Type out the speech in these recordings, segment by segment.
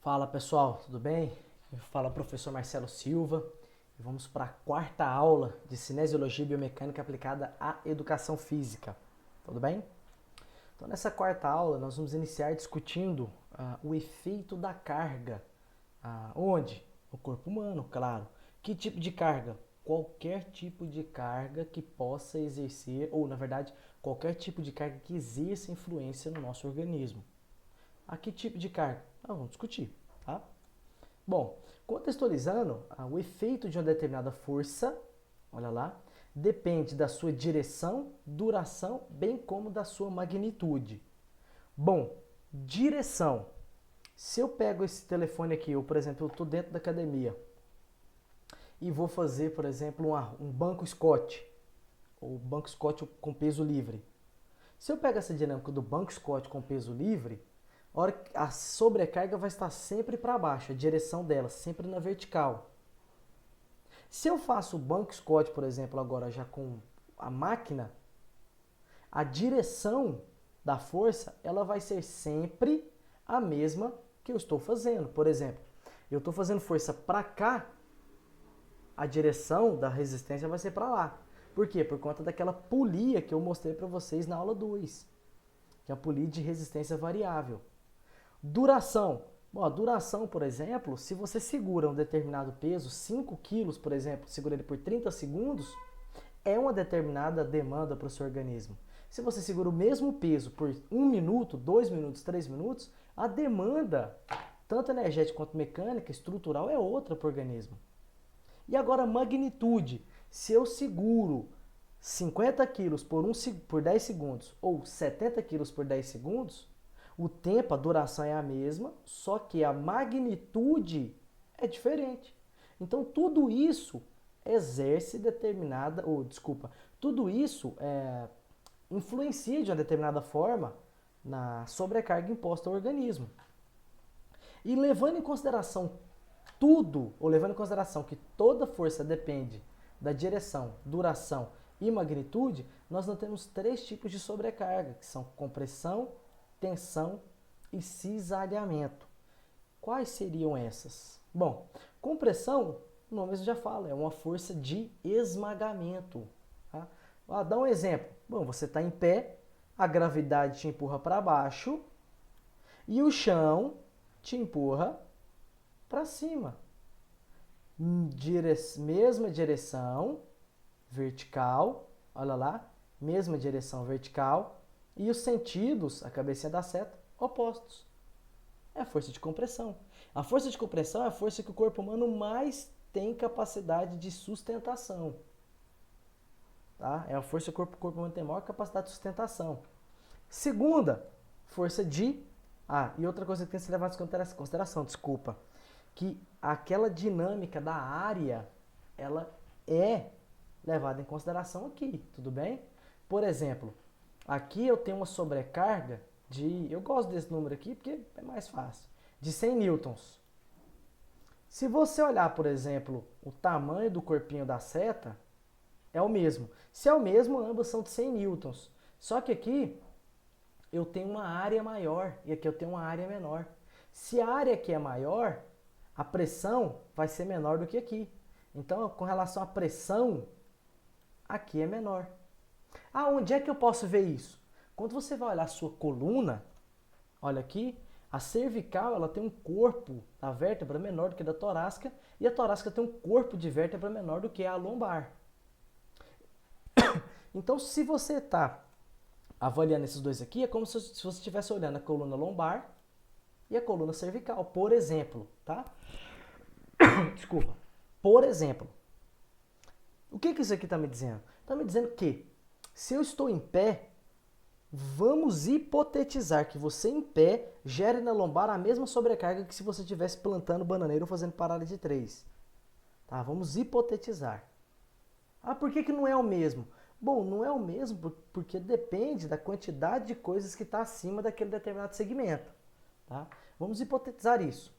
Fala pessoal, tudo bem? Fala professor Marcelo Silva e vamos para a quarta aula de Cinesiologia e Biomecânica aplicada à Educação Física, tudo bem? Então nessa quarta aula nós vamos iniciar discutindo o efeito da carga. Onde? No corpo humano, claro. Que tipo de carga? Qualquer tipo de carga que possa exercer, ou na verdade, qualquer tipo de carga que exerça influência no nosso organismo. A que tipo de carga? Vamos discutir, tá? Bom, contextualizando, o efeito de uma determinada força, olha lá, depende da sua direção, duração, bem como da sua magnitude. Bom, direção. Se eu pego esse telefone aqui, ou por exemplo, eu estou dentro da academia e vou fazer, por exemplo, um banco Scott, ou banco Scott com peso livre. Se eu pego essa dinâmica do banco Scott com peso livre, a sobrecarga vai estar sempre para baixo, a direção dela, sempre na vertical. Se eu faço o banco Scott, por exemplo, agora já com a máquina, a direção da força ela vai ser sempre a mesma que eu estou fazendo. Por exemplo, eu estou fazendo força para cá, a direção da resistência vai ser para lá. Por quê? Por conta daquela polia que eu mostrei para vocês na aula 2, que é a polia de resistência variável. Duração. Bom, a duração, por exemplo, se você segura um determinado peso, 5 quilos, por exemplo, segura ele por 30 segundos, é uma determinada demanda para o seu organismo. Se você segura o mesmo peso por 1 minuto, 2 minutos, 3 minutos, a demanda, tanto energética quanto mecânica, estrutural, é outra para o organismo. E agora a magnitude. Se eu seguro 50 quilos por 10 segundos ou 70 quilos por 10 segundos, o tempo, a duração é a mesma, só que a magnitude é diferente. Então tudo isso exerce determinada, tudo isso influencia de uma determinada forma na sobrecarga imposta ao organismo. E levando em consideração tudo, ou levando em consideração que toda força depende da direção, duração e magnitude, nós não temos 3 tipos de sobrecarga, que são compressão, tensão e cisalhamento. Quais seriam essas? Bom, compressão, o nome mesmo já fala, é uma força de esmagamento. Tá? Dá um exemplo. Bom, você está em pé, a gravidade te empurra para baixo e o chão te empurra para cima. Mesma direção vertical, olha lá, mesma direção vertical e os sentidos, a cabecinha da seta, opostos. É a força de compressão. A força de compressão é a força que o corpo humano mais tem capacidade de sustentação. Tá? É a força que o corpo humano tem maior capacidade de sustentação. Segunda, força de... e outra coisa que tem que ser levada em consideração, desculpa, que aquela dinâmica da área, ela é levada em consideração aqui, tudo bem? Por exemplo, aqui eu tenho uma sobrecarga de, eu gosto desse número aqui porque é mais fácil, de 100 newtons. Se você olhar, por exemplo, o tamanho do corpinho da seta, é o mesmo. Se é o mesmo, ambas são de 100 newtons. Só que aqui eu tenho uma área maior e aqui eu tenho uma área menor. Se a área aqui é maior, a pressão vai ser menor do que aqui. Então, com relação à pressão, aqui é menor. Onde é que eu posso ver isso? Quando você vai olhar a sua coluna, olha aqui, a cervical ela tem um corpo da vértebra menor do que a da torácica e a torácica tem um corpo de vértebra menor do que a lombar. Então, se você está avaliando esses dois aqui, é como se você estivesse olhando a coluna lombar e a coluna cervical, por exemplo, tá? Desculpa. Por exemplo. O que isso aqui está me dizendo? Está me dizendo que se eu estou em pé, vamos hipotetizar que você em pé gere na lombar a mesma sobrecarga que se você estivesse plantando bananeira ou fazendo parada de 3. Tá? Vamos hipotetizar. Por que não é o mesmo? Bom, não é o mesmo porque depende da quantidade de coisas que está acima daquele determinado segmento. Tá? Vamos hipotetizar isso.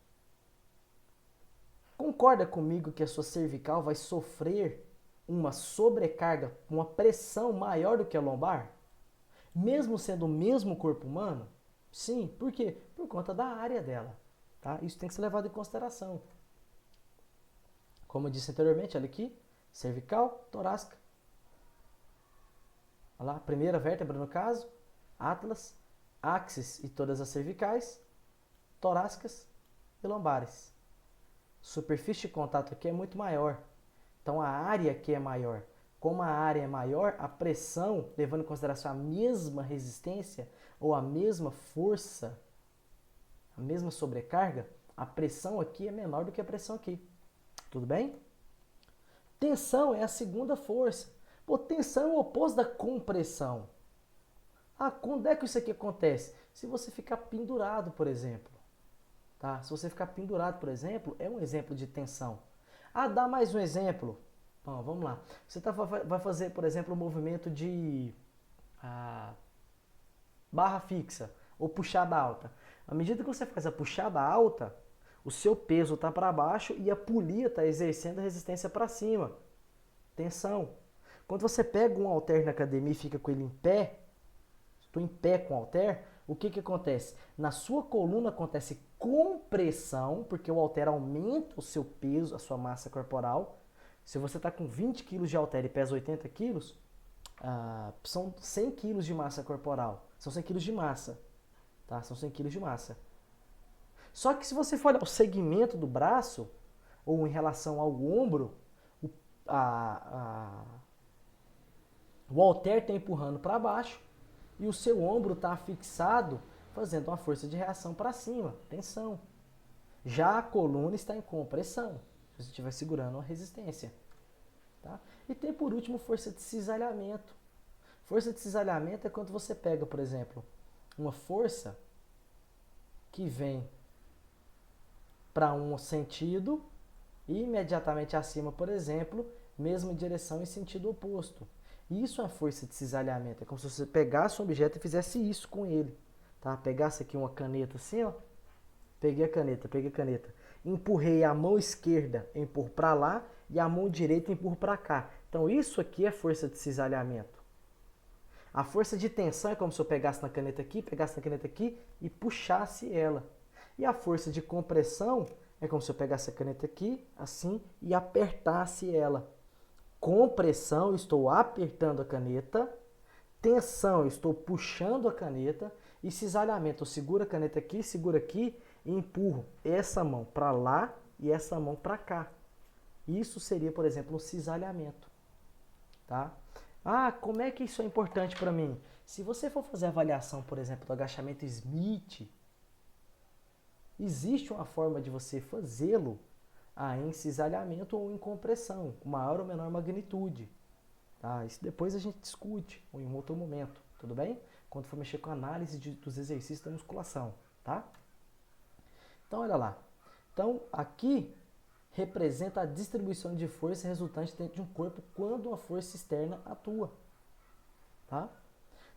Concorda comigo que a sua cervical vai sofrer uma sobrecarga, uma pressão maior do que a lombar? Mesmo sendo o mesmo corpo humano? Sim, por quê? Por conta da área dela. Tá? Isso tem que ser levado em consideração. Como eu disse anteriormente, olha aqui, cervical, torácica. Olha lá, primeira vértebra no caso, atlas, axis e todas as cervicais, torácicas e lombares. Superfície de contato aqui é muito maior. Então a área aqui é maior. Como a área é maior, a pressão, levando em consideração a mesma resistência ou a mesma força, a mesma sobrecarga, a pressão aqui é menor do que a pressão aqui. Tudo bem? Tensão é a segunda força. Pô, tensão é o oposto da compressão. Ah, quando é que isso aqui acontece? Se você ficar pendurado, por exemplo. Tá? Se você ficar pendurado, por exemplo, é um exemplo de tensão. Ah, dá mais um exemplo. Bom, vamos lá. Você vai fazer, por exemplo, um movimento de barra fixa ou puxada alta. À medida que você faz a puxada alta, o seu peso está para baixo e a polia está exercendo a resistência para cima. Tensão. Quando você pega um halter na academia e fica com ele em pé, estou em pé com o halter, o que, que acontece? Na sua coluna acontece compressão, porque o halter aumenta o seu peso, a sua massa corporal. Se você está com 20 kg de halter e pesa 80 kg, são 100 kg de massa corporal. São 100 kg de massa. Tá? São 100 kg de massa. Só que se você for olhar o segmento do braço, ou em relação ao ombro, o halter está empurrando para baixo e o seu ombro está fixado, fazendo uma força de reação para cima, tensão. Já a coluna está em compressão, se você estiver segurando uma resistência. Tá? E tem por último força de cisalhamento. Força de cisalhamento é quando você pega, por exemplo, uma força que vem para um sentido e imediatamente acima, por exemplo, mesma direção em sentido oposto. Isso é força de cisalhamento. É como se você pegasse um objeto e fizesse isso com ele. Tá? Pegasse aqui uma caneta assim, ó. Peguei a caneta. Empurrei a mão esquerda, empurro para lá, e a mão direita empurro para cá. Então isso aqui é força de cisalhamento. A força de tensão é como se eu pegasse na caneta aqui e puxasse ela. E a força de compressão é como se eu pegasse a caneta aqui, assim, e apertasse ela. Compressão, estou apertando a caneta. Tensão, estou puxando a caneta. E cisalhamento, eu seguro a caneta aqui, seguro aqui e empurro essa mão para lá e essa mão para cá. Isso seria, por exemplo, um cisalhamento. Tá? Ah, como é que isso é importante para mim? Se você for fazer a avaliação, por exemplo, do agachamento Smith, existe uma forma de você fazê-lo em cisalhamento ou em compressão, com maior ou menor magnitude. Tá? Isso depois a gente discute em um outro momento, tudo bem? Quando for mexer com a análise dos exercícios da musculação, tá? Então, olha lá. Então, aqui representa a distribuição de força resultante dentro de um corpo quando uma força externa atua, tá?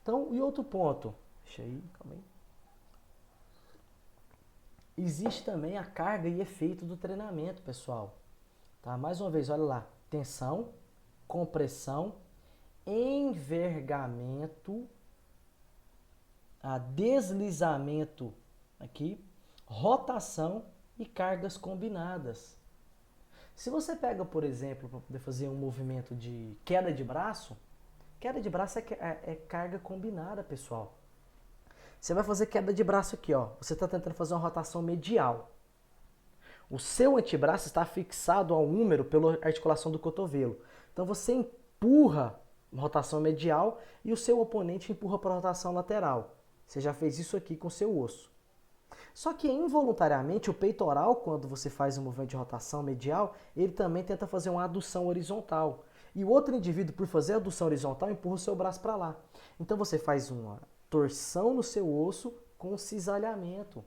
Então, e outro ponto? Deixa aí, calma aí. Existe também a carga e efeito do treinamento, pessoal. Tá? Mais uma vez, olha lá. Tensão, compressão, envergamento, deslizamento aqui, rotação e cargas combinadas. Se você pega, por exemplo, para poder fazer um movimento de queda de braço é carga combinada, pessoal. Você vai fazer queda de braço aqui, ó. Você está tentando fazer uma rotação medial. O seu antebraço está fixado ao húmero pela articulação do cotovelo. Então você empurra a rotação medial e o seu oponente empurra para a rotação lateral. Você já fez isso aqui com o seu osso. Só que involuntariamente o peitoral, quando você faz um movimento de rotação medial, ele também tenta fazer uma adução horizontal. E o outro indivíduo, por fazer a adução horizontal, empurra o seu braço para lá. Então você faz uma torção no seu osso com cisalhamento.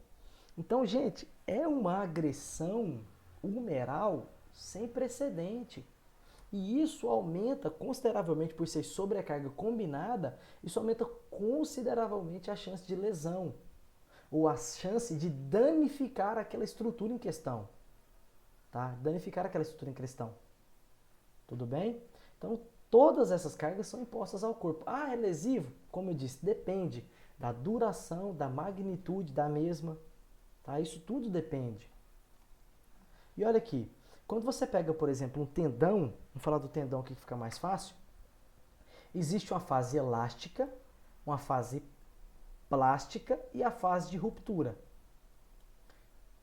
Então, gente, é uma agressão humeral sem precedente. E isso aumenta consideravelmente, por ser sobrecarga combinada, isso aumenta consideravelmente a chance de lesão, ou a chance de danificar aquela estrutura em questão. Tá? Danificar aquela estrutura em questão. Tudo bem? Então, todas essas cargas são impostas ao corpo. Ah, é lesivo? Como eu disse, depende da duração, da magnitude da mesma. tá? Isso tudo depende. E olha aqui, quando você pega, por exemplo, um tendão, vamos falar do tendão aqui que fica mais fácil, existe uma fase elástica, uma fase plástica e a fase de ruptura.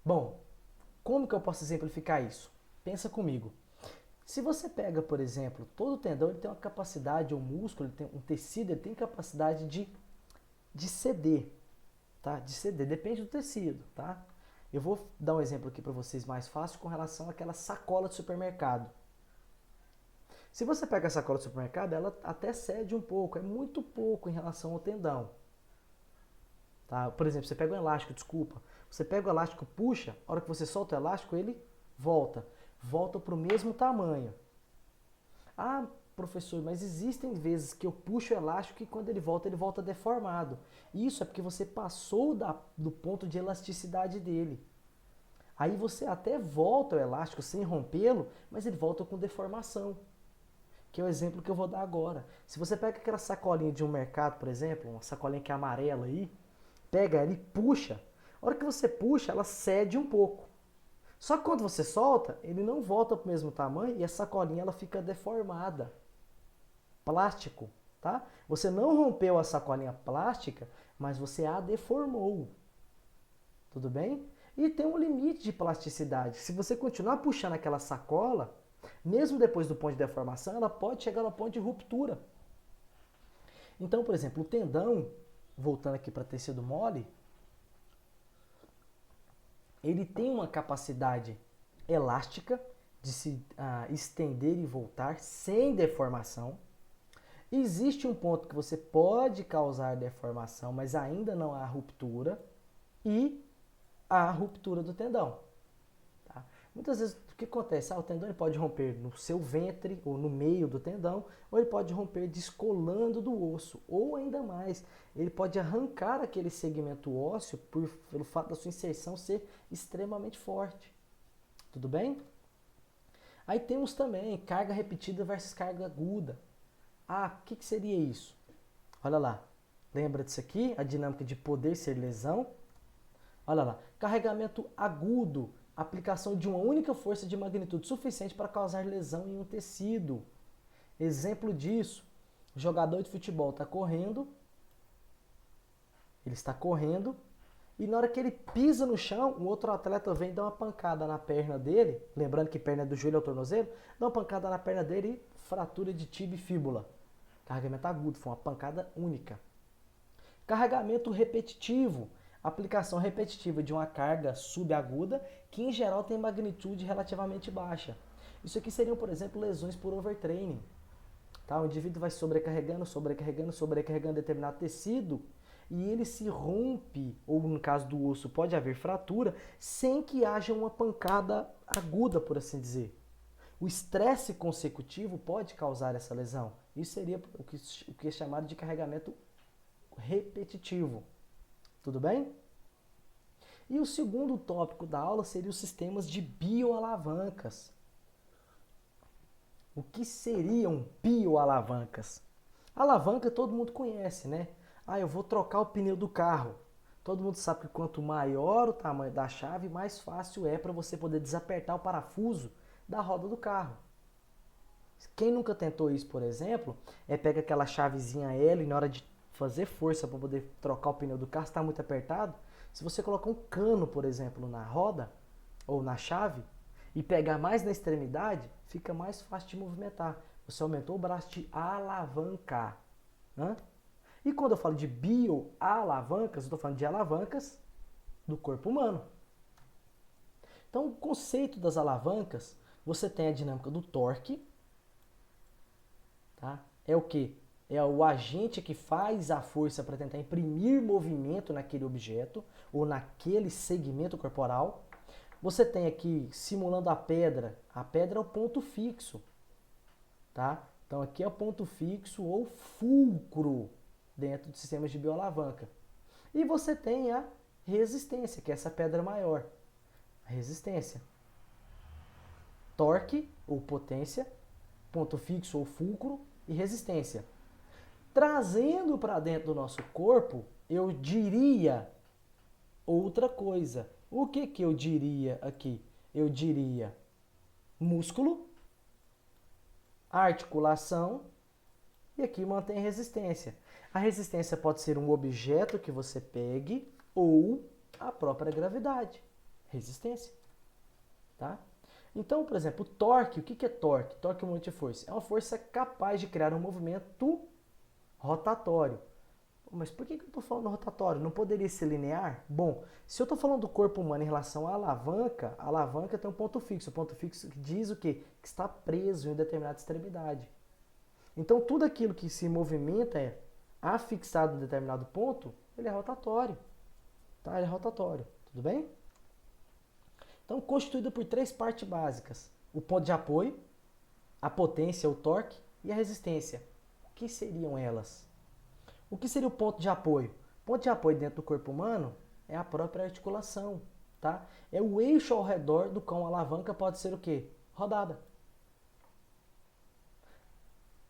Bom, como que eu posso exemplificar isso? Pensa comigo. Se você pega, por exemplo, todo tendão ele tem uma capacidade, o músculo, ele tem um tecido, ele tem capacidade de ceder, tá? De ceder, depende do tecido, tá? Eu vou dar um exemplo aqui para vocês mais fácil com relação àquela sacola de supermercado. Se você pega a sacola de supermercado, ela até cede um pouco, é muito pouco em relação ao tendão. Tá? Por exemplo, você pega um elástico, desculpa, você pega o elástico, puxa, a hora que você solta o elástico, ele volta para o mesmo tamanho. Ah, professor, mas existem vezes que eu puxo o elástico e quando ele volta deformado. Isso é porque você passou do ponto de elasticidade dele. Aí você até volta o elástico sem rompê-lo, mas ele volta com deformação. Que é o exemplo que eu vou dar agora. Se você pega aquela sacolinha de um mercado, por exemplo, uma sacolinha que é amarela aí, pega ela e puxa. A hora que você puxa, ela cede um pouco. Só que quando você solta, ele não volta para o mesmo tamanho e a sacolinha ela fica deformada. Plástico, tá? Você não rompeu a sacolinha plástica, mas você a deformou. Tudo bem? E tem um limite de plasticidade. Se você continuar puxando aquela sacola, mesmo depois do ponto de deformação, ela pode chegar no ponto de ruptura. Então, por exemplo, o tendão, voltando aqui para tecido mole, ele tem uma capacidade elástica de se estender e voltar sem deformação. Existe um ponto que você pode causar deformação, mas ainda não há ruptura, e a ruptura do tendão. Tá? Muitas vezes, o que acontece? O tendão ele pode romper no seu ventre, ou no meio do tendão, ou ele pode romper descolando do osso, ou ainda mais, ele pode arrancar aquele segmento ósseo pelo fato da sua inserção ser extremamente forte. Tudo bem? Aí temos também carga repetida versus carga aguda. O que seria isso? Olha lá, lembra disso aqui? A dinâmica de poder ser lesão. Olha lá, carregamento agudo, aplicação de uma única força de magnitude suficiente para causar lesão em um tecido. Exemplo disso, o jogador de futebol está correndo, ele está correndo, e na hora que ele pisa no chão, um outro atleta vem dar uma pancada na perna dele, lembrando que perna é do joelho ao tornozelo, dá uma pancada na perna dele e fratura de tíbia e fíbula. Carregamento agudo, foi uma pancada única. Carregamento repetitivo, aplicação repetitiva de uma carga subaguda que em geral tem magnitude relativamente baixa. Isso aqui seriam, por exemplo, lesões por overtraining. Tá? O indivíduo vai sobrecarregando determinado tecido e ele se rompe, ou no caso do osso pode haver fratura, sem que haja uma pancada aguda, por assim dizer. O estresse consecutivo pode causar essa lesão. Isso seria o que é chamado de carregamento repetitivo. Tudo bem? E o segundo tópico da aula seria os sistemas de bioalavancas. O que seriam bioalavancas? Alavanca todo mundo conhece, né? Eu vou trocar o pneu do carro. Todo mundo sabe que quanto maior o tamanho da chave, mais fácil é para você poder desapertar o parafuso da roda do carro. Quem nunca tentou isso, por exemplo, pega aquela chavezinha L e na hora de fazer força para poder trocar o pneu do carro, está muito apertado. Se você colocar um cano, por exemplo, na roda ou na chave e pegar mais na extremidade, fica mais fácil de movimentar. Você aumentou o braço de alavancar. E quando eu falo de bioalavancas, eu estou falando de alavancas do corpo humano. Então, o conceito das alavancas, você tem a dinâmica do torque. Tá? É o quê? É o agente que faz a força para tentar imprimir movimento naquele objeto ou naquele segmento corporal. Você tem aqui, simulando a pedra é o ponto fixo. Tá? Então aqui é o ponto fixo ou fulcro dentro dos sistemas de bioalavanca. E você tem a resistência, que é essa pedra maior. A resistência. Torque ou potência, ponto fixo ou fulcro e resistência. Trazendo para dentro do nosso corpo, eu diria outra coisa. O que que eu diria aqui? Eu diria músculo, articulação e aqui mantém resistência. A resistência pode ser um objeto que você pegue ou a própria gravidade. Resistência, tá? Então, por exemplo, o torque, o que é torque? Torque é um monte de força. É uma força capaz de criar um movimento rotatório. Mas por que eu estou falando rotatório? Não poderia ser linear? Bom, se eu estou falando do corpo humano em relação à alavanca, a alavanca tem um ponto fixo. O ponto fixo diz o quê? Que está preso em determinada extremidade. Então, tudo aquilo que se movimenta é afixado em determinado ponto, ele é rotatório. Tá? Ele é rotatório. Tudo bem? Então, constituído por três partes básicas. O ponto de apoio, a potência, o torque e a resistência. O que seriam elas? O que seria o ponto de apoio? O ponto de apoio dentro do corpo humano é a própria articulação, tá? É o eixo ao redor do qual a alavanca pode ser o quê? Rodada.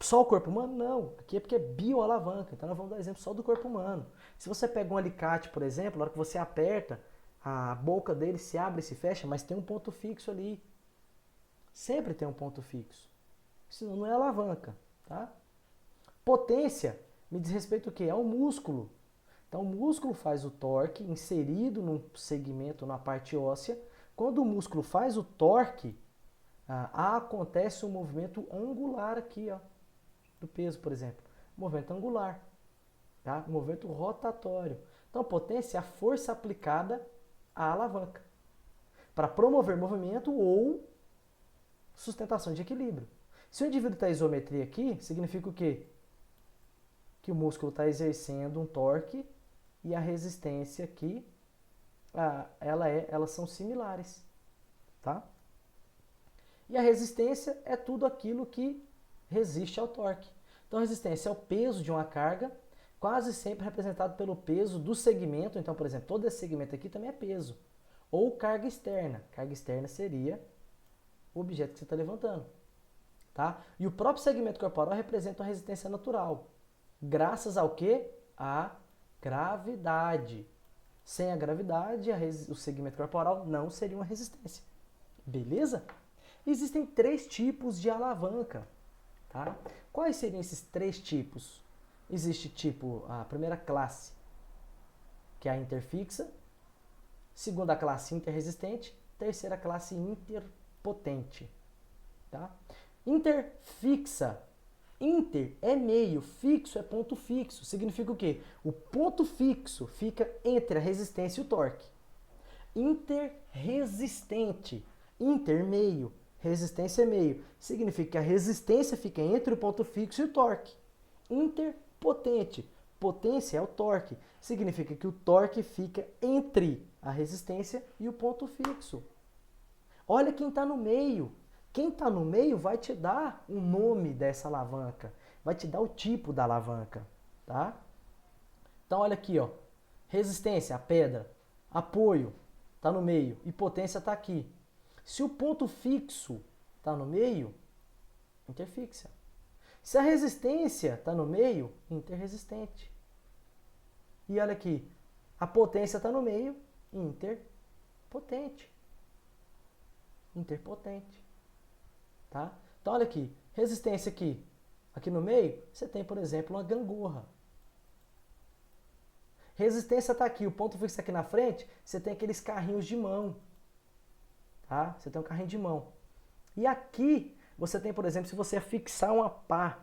Só o corpo humano? Não. Aqui é porque é bioalavanca. Então nós vamos dar exemplo só do corpo humano. Se você pega um alicate, por exemplo, na hora que você aperta, a boca dele se abre e se fecha, mas tem um ponto fixo ali. Sempre tem um ponto fixo. Senão não é alavanca, tá? Potência me diz respeito ao quê? Ao músculo. Então o músculo faz o torque inserido num segmento na parte óssea. Quando o músculo faz o torque, acontece um movimento angular aqui, ó, do peso, por exemplo. Movimento angular, tá? Movimento rotatório. Então potência é a força aplicada à alavanca para promover movimento ou sustentação de equilíbrio. Se o indivíduo está em isometria aqui, significa o quê? Que o músculo está exercendo um torque e a resistência aqui, elas são similares, tá? E a resistência é tudo aquilo que resiste ao torque. Então a resistência é o peso de uma carga, quase sempre representado pelo peso do segmento. Então, por exemplo, todo esse segmento aqui também é peso. Ou carga externa. Carga externa seria o objeto que você está levantando, tá? E o próprio segmento corporal representa uma resistência natural. Graças ao quê? À gravidade. Sem a gravidade, o segmento corporal não seria uma resistência. Beleza? Existem três tipos de alavanca, tá? Quais seriam esses três tipos? Existe tipo, a primeira classe, que é a interfixa, segunda classe interresistente, terceira classe interpotente, tá? Interfixa. Inter é meio, fixo é ponto fixo. Significa o quê? O ponto fixo fica entre a resistência e o torque. Interresistente. Inter, meio. Resistência é meio. Significa que a resistência fica entre o ponto fixo e o torque. Interpotente. Potência é o torque. Significa que o torque fica entre a resistência e o ponto fixo. Olha quem está no meio. Quem está no meio vai te dar o nome dessa alavanca, vai te dar o tipo da alavanca, tá? Então olha aqui, ó, resistência, a pedra, apoio, está no meio e potência está aqui. Se o ponto fixo está no meio, interfixa. Se a resistência está no meio, interresistente. E olha aqui, a potência está no meio, interpotente. Interpotente. Tá? Então, olha aqui, resistência aqui. Aqui no meio, você tem, por exemplo, uma gangorra. Resistência está aqui, o ponto fixo aqui na frente, você tem aqueles carrinhos de mão. Tá? Você tem um carrinho de mão. E aqui, você tem, por exemplo, se você fixar uma pá,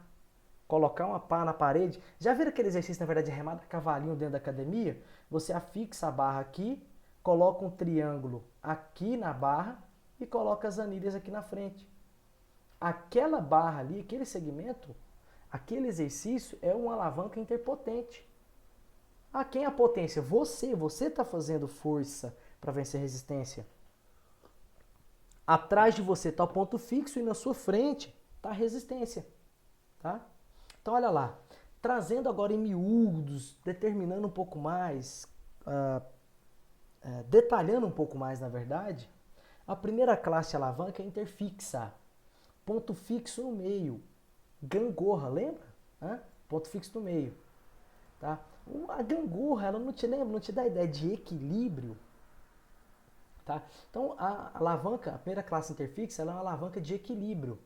colocar uma pá na parede, já viram aquele exercício, na verdade, de remada cavalinho dentro da academia? Você afixa a barra aqui, coloca um triângulo aqui na barra e coloca as anilhas aqui na frente. Aquela barra ali, aquele segmento, aquele exercício é uma alavanca interpotente. Quem é a potência? Você está fazendo força para vencer resistência. Atrás de você está o ponto fixo e na sua frente está a resistência. Tá? Então olha lá, trazendo agora em miúdos, determinando um pouco mais, detalhando um pouco mais na verdade, a primeira classe de alavanca é interfixa. Ponto fixo no meio. Gangorra, lembra? Ponto fixo no meio. Tá? A gangorra, ela não te lembra, não te dá a ideia de equilíbrio, tá? Então, a alavanca, a primeira classe interfixa, ela é uma alavanca de equilíbrio.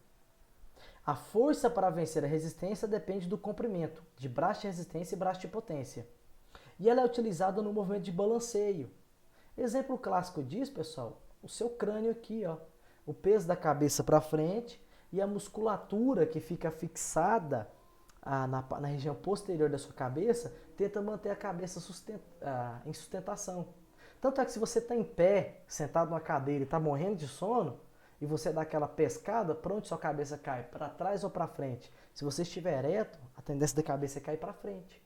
A força para vencer a resistência depende do comprimento de braço de resistência e braço de potência. E ela é utilizada no movimento de balanceio. Exemplo clássico disso, pessoal, o seu crânio aqui, ó. O peso da cabeça para frente e a musculatura que fica fixada na região posterior da sua cabeça tenta manter a cabeça em sustentação. Tanto é que se você está em pé, sentado numa cadeira e está morrendo de sono, e você dá aquela pescada, para onde sua cabeça cai? Para trás ou para frente? Se você estiver ereto, a tendência da cabeça é cair para frente.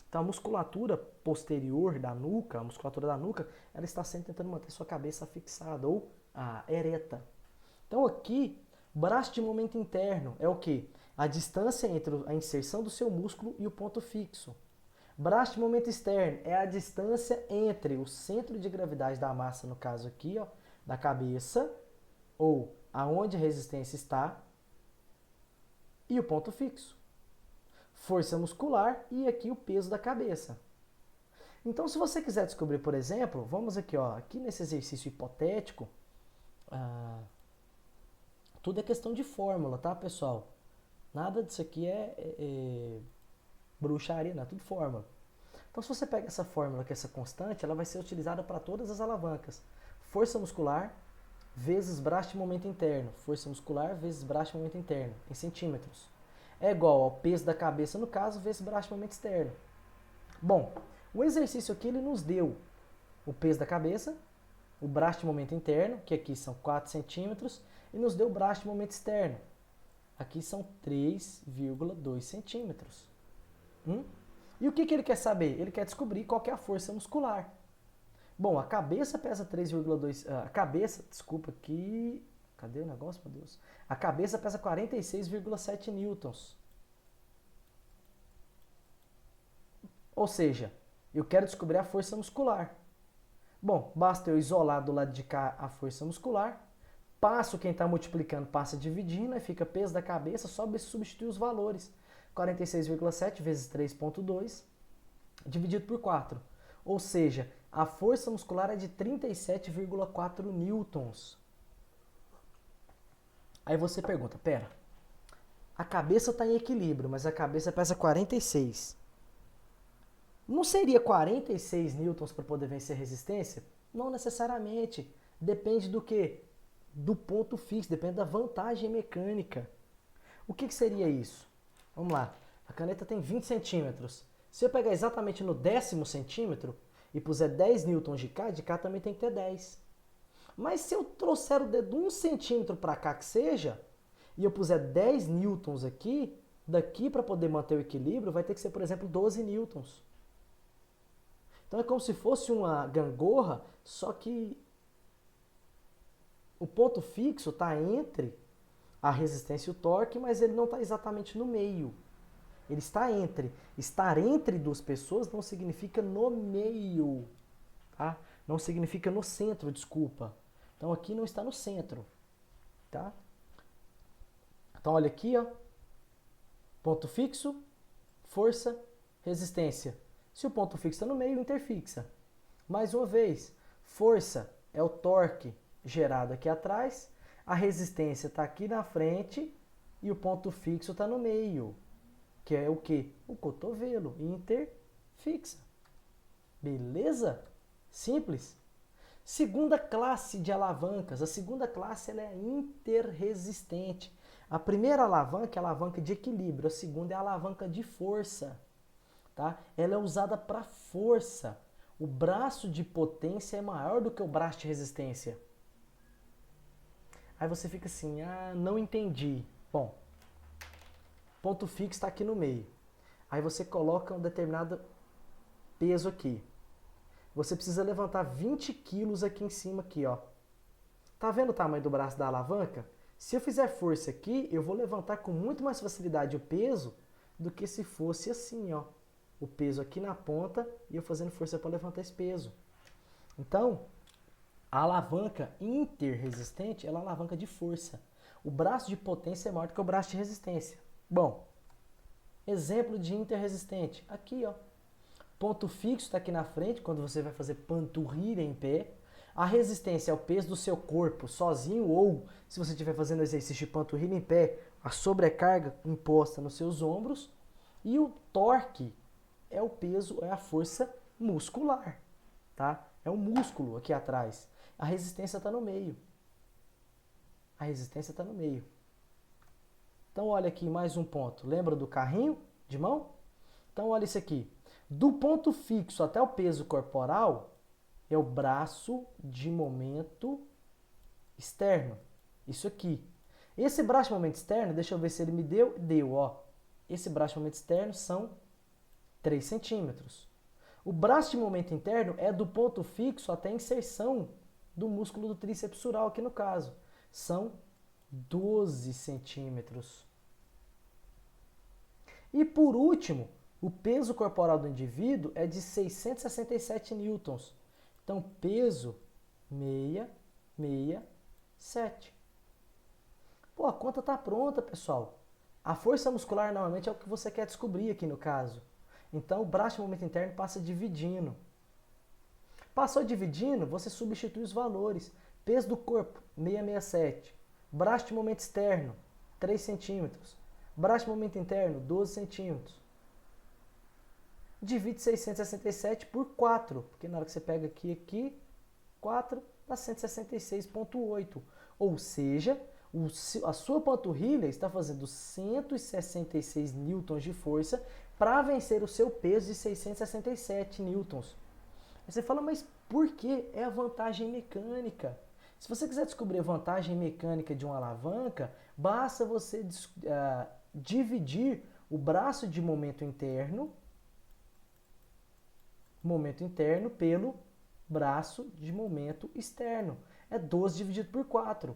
Então a musculatura posterior da nuca, a musculatura da nuca, ela está sempre tentando manter sua cabeça fixada ou ereta. Então aqui, braço de momento interno é o que? A distância entre a inserção do seu músculo e o ponto fixo. Braço de momento externo é a distância entre o centro de gravidade da massa, no caso aqui, ó, da cabeça, ou aonde a resistência está, e o ponto fixo. Força muscular e aqui o peso da cabeça. Então, se você quiser descobrir, por exemplo, vamos aqui, ó, aqui nesse exercício hipotético, tudo é questão de fórmula, tá, pessoal? Nada disso aqui é bruxaria, não, é tudo fórmula. Então, se você pega essa fórmula, que é essa constante, ela vai ser utilizada para todas as alavancas. Força muscular vezes braço de momento interno. Força muscular vezes braço de momento interno, em centímetros. É igual ao peso da cabeça, no caso, vezes braço de momento externo. Bom, o exercício aqui ele nos deu o peso da cabeça, o braço de momento interno, que aqui são 4 centímetros, e nos deu o braço de momento externo. Aqui são 3,2 centímetros. E o que ele quer saber? Ele quer descobrir qual que é a força muscular. Bom, a cabeça pesa 3,2... A cabeça, desculpa aqui... Cadê o negócio, meu Deus? A cabeça pesa 46,7 newtons. Ou seja, eu quero descobrir a força muscular. Bom, basta eu isolar do lado de cá a força muscular, passo quem está multiplicando, passa dividindo, aí fica peso da cabeça, só substituir os valores. 46,7 vezes 3,2 dividido por 4. Ou seja, a força muscular é de 37,4 newtons. Aí você pergunta, pera, a cabeça está em equilíbrio, mas a cabeça pesa 46. Não seria 46 newtons para poder vencer resistência? Não necessariamente. Depende do quê? Do ponto fixo, depende da vantagem mecânica. O que seria isso? Vamos lá. A caneta tem 20 centímetros. Se eu pegar exatamente no 10º centímetro e puser 10 newtons de cá também tem que ter 10. Mas se eu trouxer o dedo 1 centímetro para cá que seja, e eu puser 10 newtons aqui, daqui para poder manter o equilíbrio, vai ter que ser, por exemplo, 12 newtons. Então é como se fosse uma gangorra, só que o ponto fixo está entre a resistência e o torque, mas ele não está exatamente no meio. Ele está entre. Estar entre duas pessoas não significa no meio, tá? Não significa no centro, desculpa. Então aqui não está no centro, tá? Então olha aqui, ó. Ponto fixo, força, resistência. Se o ponto fixo está no meio, interfixa. Mais uma vez, força é o torque gerado aqui atrás, a resistência está aqui na frente e o ponto fixo está no meio, que é o que? O cotovelo, interfixa. Beleza? Simples? Segunda classe de alavancas. A segunda classe ela é interresistente. A primeira alavanca é a alavanca de equilíbrio, a segunda é a alavanca de força. Tá? Ela é usada para força. O braço de potência é maior do que o braço de resistência. Aí você fica assim, não entendi. Bom, ponto fixo está aqui no meio. Aí você coloca um determinado peso aqui. Você precisa levantar 20 quilos aqui em cima, aqui, ó. Tá vendo o tamanho do braço da alavanca? Se eu fizer força aqui, eu vou levantar com muito mais facilidade o peso do que se fosse assim, ó. O peso aqui na ponta e eu fazendo força para levantar esse peso. Então, a alavanca interresistente ela é uma alavanca de força. O braço de potência é maior do que o braço de resistência. Bom, exemplo de interresistente. Aqui, ó. Ponto fixo está aqui na frente, quando você vai fazer panturrilha em pé. A resistência é o peso do seu corpo sozinho ou, se você estiver fazendo exercício de panturrilha em pé, a sobrecarga imposta nos seus ombros. E o torque é o peso, é a força muscular, tá? É o músculo aqui atrás. A resistência está no meio. A resistência está no meio. Então olha aqui mais um ponto. Lembra do carrinho de mão? Então olha isso aqui. Do ponto fixo até o peso corporal é o braço de momento externo. Isso aqui. Esse braço de momento externo, deixa eu ver se ele me deu. Deu, ó. Esse braço de momento externo são 3 centímetros. O braço de momento interno é do ponto fixo até a inserção do músculo do tríceps sural, aqui no caso. São 12 centímetros. E por último, o peso corporal do indivíduo é de 667 newtons. Então, peso 667. Pô, a conta está pronta, pessoal. A força muscular normalmente é o que você quer descobrir aqui no caso. Então, o braço de momento interno passa dividindo. Passou dividindo, você substitui os valores. Peso do corpo, 667. Braço de momento externo, 3 centímetros. Braço de momento interno, 12 centímetros. Divide 667 por 4, porque na hora que você pega aqui, 4 dá 166,8. Ou seja, a sua panturrilha está fazendo 166 newtons de força para vencer o seu peso de 667 newtons. Aí você fala, mas por que? É a vantagem mecânica. Se você quiser descobrir a vantagem mecânica de uma alavanca, basta você dividir o braço de momento interno pelo braço de momento externo. É 12 dividido por 4.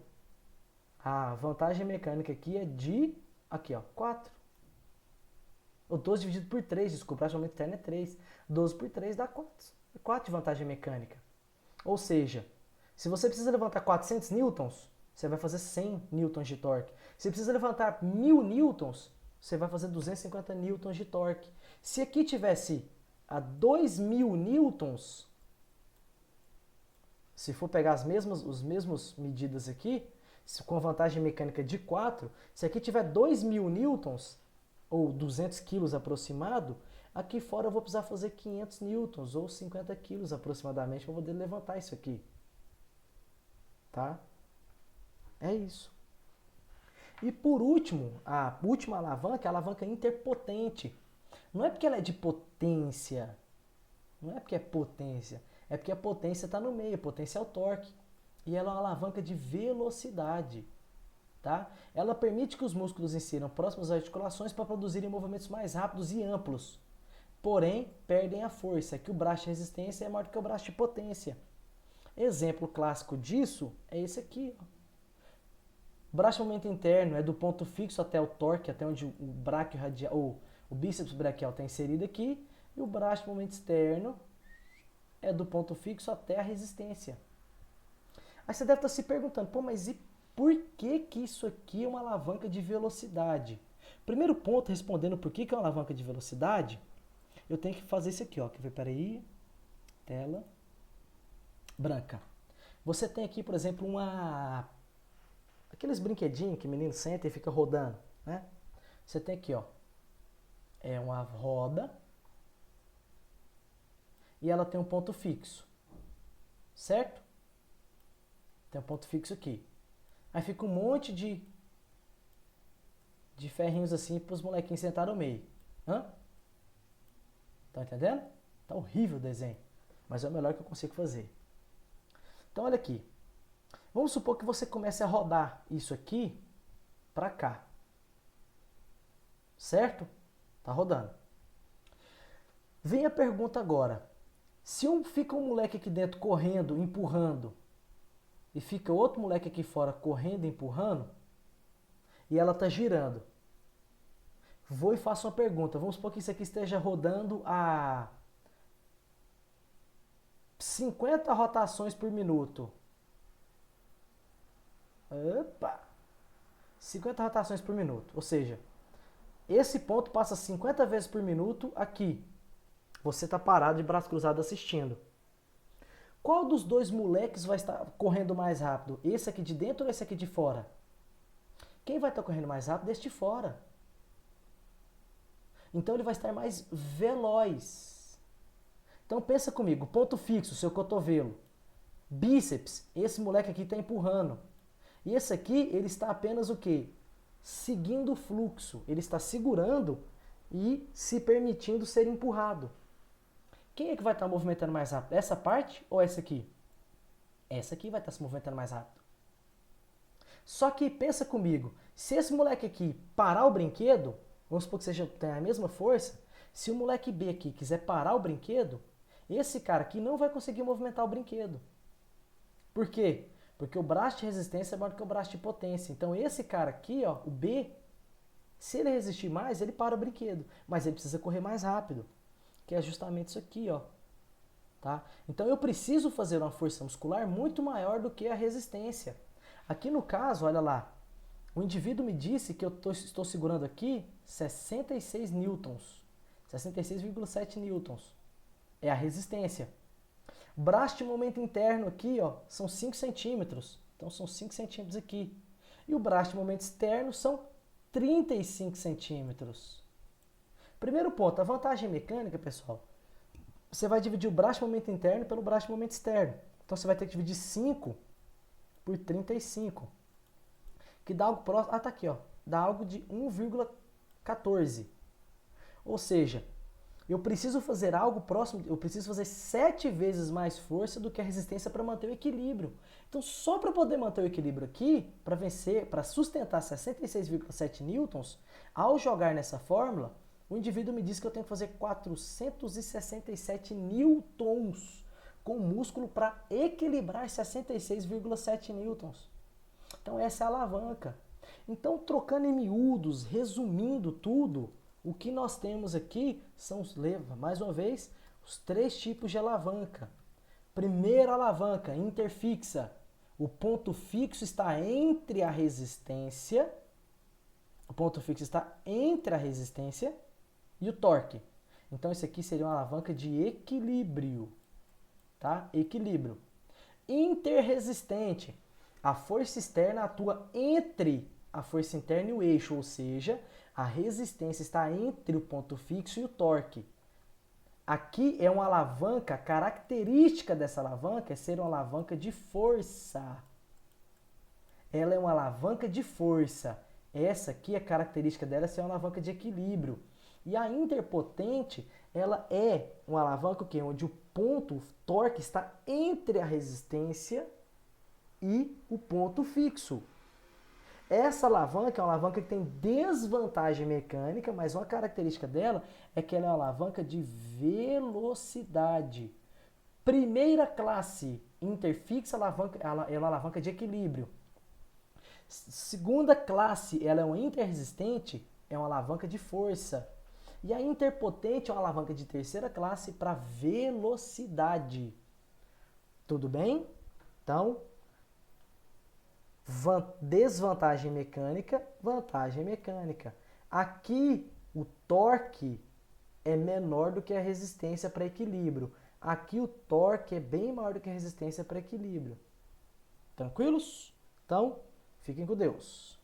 A vantagem mecânica aqui é de, aqui ó, 4. O 12 dividido por 3, desculpa, o braço de momento externo é 3. 12 por 3 dá 4. 4 de vantagem mecânica. Ou seja, se você precisa levantar 400 newtons, você vai fazer 100 newtons de torque. Se precisa levantar 1000 newtons, você vai fazer 250 newtons de torque. Se aqui tivesse a 2000 newtons, se for pegar as mesmas medidas aqui, com a vantagem mecânica de 4, se aqui tiver 2000 newtons, ou 200 quilos aproximado, aqui fora eu vou precisar fazer 500 newtons, ou 50 quilos aproximadamente, para poder levantar isso aqui. Tá? É isso. E por último, a última alavanca é a alavanca interpotente. Não é porque ela é de potência, não é porque é potência, é porque a potência está no meio, a potência é o torque. E ela é uma alavanca de velocidade. Tá? Ela permite que os músculos insiram próximos às articulações para produzirem movimentos mais rápidos e amplos. Porém, perdem a força, que o braço de resistência é maior do que o braço de potência. Exemplo clássico disso é esse aqui. Ó. Braço de momento interno é do ponto fixo até o torque, até onde o bráquio radial, ou o bíceps braquial está inserido aqui. E o braço de momento externo é do ponto fixo até a resistência. Aí você deve estar se perguntando, pô, mas e por que que isso aqui é uma alavanca de velocidade? Primeiro ponto, respondendo por que que é uma alavanca de velocidade, eu tenho que fazer isso aqui, ó. Quer ver? Peraí. Tela branca. Você tem aqui, por exemplo, aqueles brinquedinhos que o menino senta e fica rodando, né? Você tem aqui, ó. É uma roda e ela tem um ponto fixo, certo? Tem um ponto fixo aqui. Aí fica um monte de ferrinhos assim para os molequinhos sentar no meio. Hã? Tá entendendo? Tá horrível o desenho, mas é o melhor que eu consigo fazer. Então olha aqui. Vamos supor que você comece a rodar isso aqui para cá. Certo? Tá rodando. Vem a pergunta agora. Se fica um moleque aqui dentro correndo, empurrando, e fica outro moleque aqui fora correndo, empurrando, e ela está girando. Vou e faço uma pergunta. Vamos supor que isso aqui esteja rodando a 50 rotações por minuto. Opa! 50 rotações por minuto. Ou seja, esse ponto passa 50 vezes por minuto aqui. Você está parado de braço cruzado assistindo. Qual dos dois moleques vai estar correndo mais rápido? Esse aqui de dentro ou esse aqui de fora? Quem vai estar correndo mais rápido? Esse de fora. Então ele vai estar mais veloz. Então pensa comigo, ponto fixo, seu cotovelo. Bíceps, esse moleque aqui está empurrando. E esse aqui, ele está apenas o quê? Seguindo o fluxo. Ele está segurando e se permitindo ser empurrado. Quem é que vai estar movimentando mais rápido? Essa parte ou essa aqui? Essa aqui vai estar se movimentando mais rápido. Só que pensa comigo, se esse moleque aqui parar o brinquedo, vamos supor que tenha a mesma força, se o moleque B aqui quiser parar o brinquedo, esse cara aqui não vai conseguir movimentar o brinquedo. Por quê? Porque o braço de resistência é maior do que o braço de potência. Então esse cara aqui, ó, o B, se ele resistir mais, ele para o brinquedo. Mas ele precisa correr mais rápido, que é justamente isso aqui, ó. Tá? Então eu preciso fazer uma força muscular muito maior do que a resistência. Aqui no caso, olha lá, o indivíduo me disse que eu estou segurando aqui 66 newtons, 66,7 newtons. É a resistência. Braço de momento interno aqui, ó, são 5 centímetros. Então são 5 centímetros aqui. E o braço de momento externo são 35 centímetros. Primeiro ponto, a vantagem mecânica, pessoal, você vai dividir o braço de momento interno pelo braço de momento externo. Então você vai ter que dividir 5 por 35. Que dá algo próximo. Ah, tá aqui, ó. Dá algo de 1,14. Ou seja, eu preciso fazer algo próximo, eu preciso fazer 7 vezes mais força do que a resistência para manter o equilíbrio. Então, só para poder manter o equilíbrio aqui, para vencer, para sustentar 66,7 newtons, ao jogar nessa fórmula, o indivíduo me diz que eu tenho que fazer 467 newtons com músculo para equilibrar 66,7 newtons. Então essa é a alavanca. Então, trocando em miúdos, resumindo tudo, o que nós temos aqui são, mais uma vez, os 3 tipos de alavanca. Primeira alavanca, interfixa. O ponto fixo está entre a resistência. O ponto fixo está entre a resistência e o torque. Então, isso aqui seria uma alavanca de equilíbrio. Tá? Equilíbrio. Interresistente. A força externa atua entre a força interna e o eixo, ou seja, a resistência está entre o ponto fixo e o torque. Aqui é uma alavanca, a característica dessa alavanca é ser uma alavanca de força. Ela é uma alavanca de força. Essa aqui, a característica dela é ser uma alavanca de equilíbrio. E a interpotente, ela é uma alavanca onde o ponto, o torque, está entre a resistência e o ponto fixo. Essa alavanca é uma alavanca que tem desvantagem mecânica, mas uma característica dela é que ela é uma alavanca de velocidade. Primeira classe, interfixa, ela é uma alavanca de equilíbrio. Segunda classe, ela é uma interresistente, é uma alavanca de força. E a interpotente é uma alavanca de terceira classe para velocidade. Tudo bem? Então, desvantagem mecânica, vantagem mecânica. Aqui o torque é menor do que a resistência para equilíbrio. Aqui o torque é bem maior do que a resistência para equilíbrio. Tranquilos? Então, fiquem com Deus.